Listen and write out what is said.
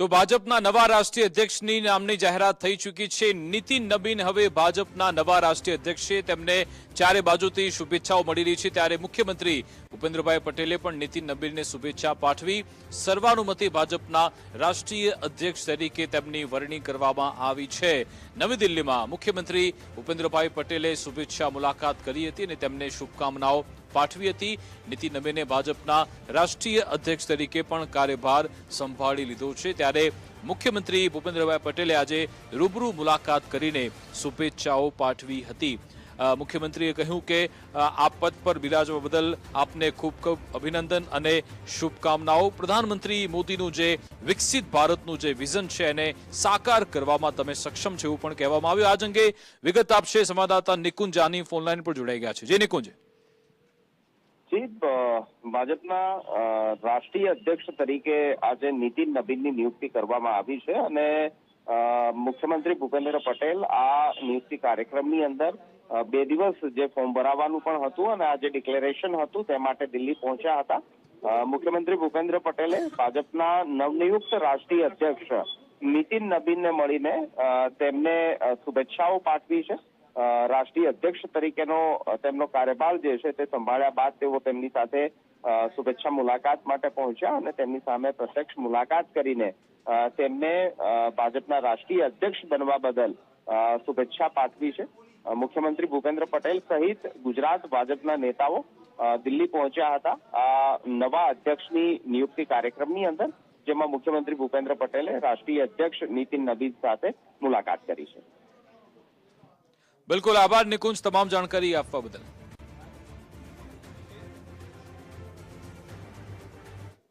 તો ભાજપના નવા રાષ્ટ્રીય અધ્યક્ષની નામની જાહેરાત થઈ ચૂકી છે। નીતિન નબીન હવે ભાજપના નવા રાષ્ટ્રીય અધ્યક્ષ છે। તેમને ચારે બાજુથી શુભેચ્છાઓ મળી રહી છે, ત્યારે મુખ્યમંત્રી ભૂપેન્દ્રભાઈ પટેલે પણ નીતિન નબીનને શુભેચ્છા પાઠવી સર્વાનુમતે ભાજપના રાષ્ટ્રીય અધ્યક્ષ તરીકે તેમની વરણી કરવામાં આવી છે। નવી દિલ્હીમાં મુખ્યમંત્રી ભૂપેન્દ્રભાઈ પટેલે શુભેચ્છા મુલાકાત કરી હતી અને તેમને શુભકામનાઓ પાઠવી હતી। નીતિન નબીને ભાજપના રાષ્ટ્રીય અધ્યક્ષ તરીકે પણ કાર્યભાર સંભાળી લીધો છે, ત્યારે મુખ્યમંત્રી ભૂપેન્દ્રભાઈ પટેલે આજે રૂબરૂ મુલાકાત કરીને શુભેચ્છાઓ પાઠવી હતી। મુખ્યમંત્રીએ કહ્યું કે આ પદ પર બિરાજવા બદલ આપને ખૂબ ખૂબ અભિનંદન અને શુભકામનાઓ। પ્રધાનમંત્રી મોદીનું જે વિકસિત ભારતનું જે વિઝન છે એને સાકાર કરવામાં તમે સક્ષમ છે એવું પણ કહેવામાં આવ્યું। આજ અંગે વિગત આપશે સંવાદદાતા નિકુંજ જાની ફોનલાઈન પર જોડાઈ ગયા છે। જે નિકુંજ, ભાજપના રાષ્ટ્રીય અધ્યક્ષ તરીકે આજે નીતિન નબીનની નિયુક્તિ કરવામાં આવી છે અને મુખ્યમંત્રી ભૂપેન્દ્ર પટેલ આ નિયુક્તિ કાર્યક્રમની અંદર 2 દિવસ જે ફોર્મ ભરાવાનું પણ હતું અને આજે ડિક્લેરેશન હતું તે માટે દિલ્હી પહોંચ્યા હતા। મુખ્યમંત્રી ભૂપેન્દ્ર પટેલે ભાજપના નવનિયુક્ત રાષ્ટ્રીય અધ્યક્ષ નીતિન નબીનને મળીને તેમને શુભેચ્છાઓ પાઠવી છે। રાષ્ટ્રીય અધ્યક્ષ તરીકેનો તેમનો કાર્યભાર જે છે તે સંભાળ્યા બાદ તેઓ તેમની સાથે શુભેચ્છા મુલાકાત માટે પહોંચ્યા અને તેમની સામે પ્રત્યક્ષ મુલાકાત કરીને તેમને ભાજપના રાષ્ટ્રીય અધ્યક્ષ બનવા બદલ શુભેચ્છા પાઠવી છે। મુખ્યમંત્રી ભૂપેન્દ્ર પટેલ સહિત ગુજરાત ભાજપના નેતાઓ દિલ્હી પહોંચ્યા હતા આ નવા અધ્યક્ષની નિયુક્તિ કાર્યક્રમની અંદર, જેમાં મુખ્યમંત્રી ભૂપેન્દ્ર પટેલે રાષ્ટ્રીય અધ્યક્ષ નીતિન નબીન સાથે મુલાકાત કરી છે। બિલકુલ, આભાર નિકુંજ તમામ જાણકારી આપવા બદલ।